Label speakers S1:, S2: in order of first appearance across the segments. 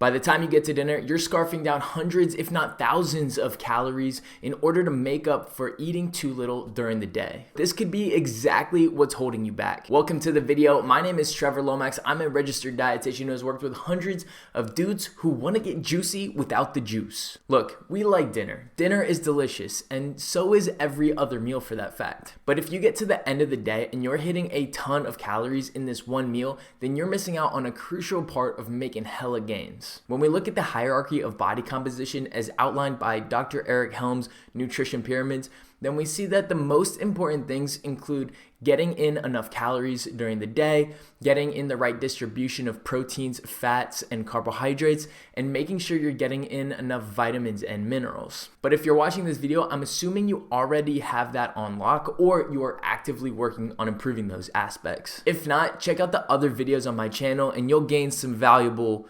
S1: By the time you get to dinner, you're scarfing down hundreds, if not thousands of calories in order to make up for eating too little during the day. This could be exactly what's holding you back. Welcome to the video. My name is Trevor Lomax. I'm a registered dietitian who has worked with hundreds of dudes who want to get juicy without the juice. Look, we like dinner. Dinner is delicious, and so is every other meal for that fact. But if you get to the end of the day and you're hitting a ton of calories in this one meal, then you're missing out on a crucial part of making hella gains. When we look at the hierarchy of body composition as outlined by Dr. Eric Helms' nutrition pyramids, then we see that the most important things include getting in enough calories during the day, getting in the right distribution of proteins, fats, and carbohydrates, and making sure you're getting in enough vitamins and minerals. But if you're watching this video, I'm assuming you already have that on lock or you are actively working on improving those aspects. If not, check out the other videos on my channel and you'll gain some valuable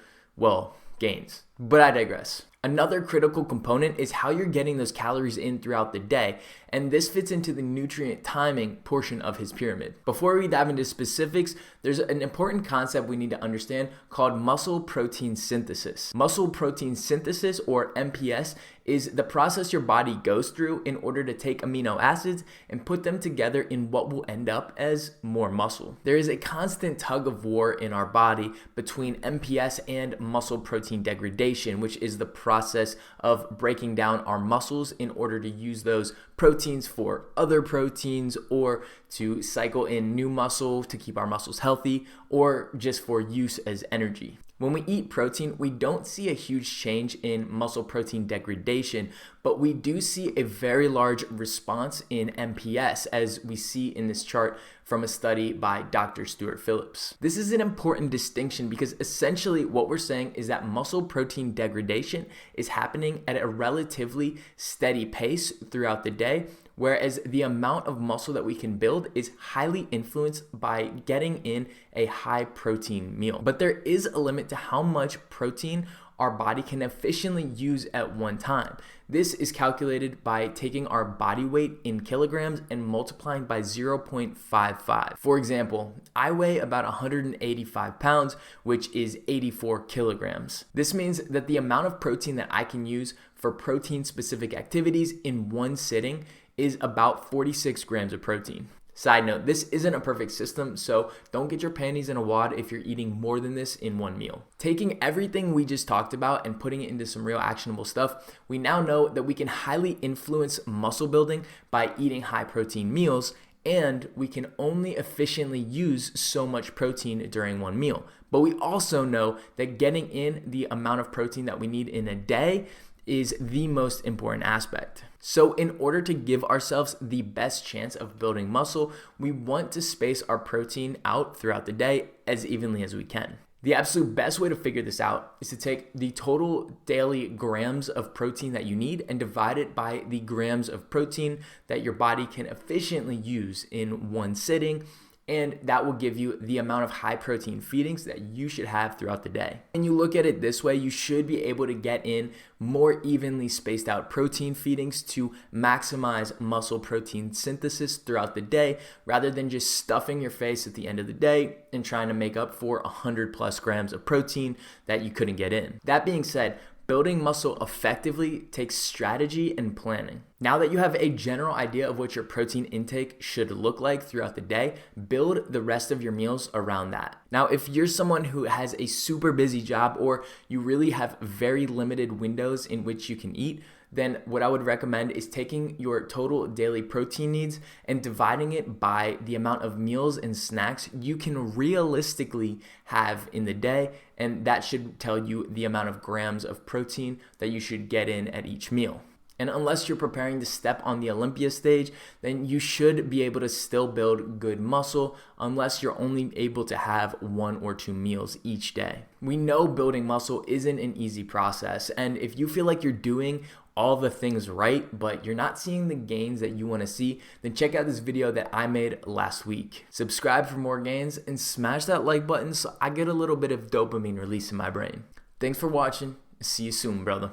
S1: gains. But I digress. Another critical component is how you're getting those calories in throughout the day, and this fits into the nutrient timing portion of his pyramid. Before we dive into specifics, there's an important concept we need to understand called muscle protein synthesis. Muscle protein synthesis, or MPS, is the process your body goes through in order to take amino acids and put them together in what will end up as more muscle. There is a constant tug of war in our body between MPS and muscle protein degradation, which is the process of breaking down our muscles in order to use those proteins for other proteins, or to cycle in new muscle to keep our muscles healthy, or just for use as energy. When we eat protein, we don't see a huge change in muscle protein degradation, but we do see a very large response in MPS, as we see in this chart from a study by Dr. Stuart Phillips. This is an important distinction because essentially what we're saying is that muscle protein degradation is happening at a relatively steady pace throughout the day, whereas the amount of muscle that we can build is highly influenced by getting in a high protein meal. But there is a limit to how much protein our body can efficiently use at one time. This is calculated by taking our body weight in kilograms and multiplying by 0.55. For example, I weigh about 185 pounds, which is 84 kilograms. This means that the amount of protein that I can use for protein-specific activities in one sitting is about 46 grams of protein. Side note, this isn't a perfect system, so don't get your panties in a wad if you're eating more than this in one meal. Taking everything we just talked about and putting it into some real actionable stuff, we now know that we can highly influence muscle building by eating high protein meals, and we can only efficiently use so much protein during one meal. But we also know that getting in the amount of protein that we need in a day is the most important aspect. So in order to give ourselves the best chance of building muscle, we want to space our protein out throughout the day as evenly as we can. The absolute best way to figure this out is to take the total daily grams of protein that you need and divide it by the grams of protein that your body can efficiently use in one sitting, and that will give you the amount of high protein feedings that you should have throughout the day. And you look at it this way, you should be able to get in more evenly spaced out protein feedings to maximize muscle protein synthesis throughout the day, rather than just stuffing your face at the end of the day and trying to make up for 100 plus grams of protein that you couldn't get in. That being said, building muscle effectively takes strategy and planning. Now that you have a general idea of what your protein intake should look like throughout the day, build the rest of your meals around that. Now, if you're someone who has a super busy job or you really have very limited windows in which you can eat, then what I would recommend is taking your total daily protein needs and dividing it by the amount of meals and snacks you can realistically have in the day, and that should tell you the amount of grams of protein that you should get in at each meal. And unless you're preparing to step on the Olympia stage, then you should be able to still build good muscle unless you're only able to have 1 or 2 meals each day. We know building muscle isn't an easy process, and if you feel like you're doing all the things right, but you're not seeing the gains that you want to see, then check out this video that I made last week. Subscribe for more gains and smash that like button so I get a little bit of dopamine release in my brain. Thanks for watching. See you soon, brother.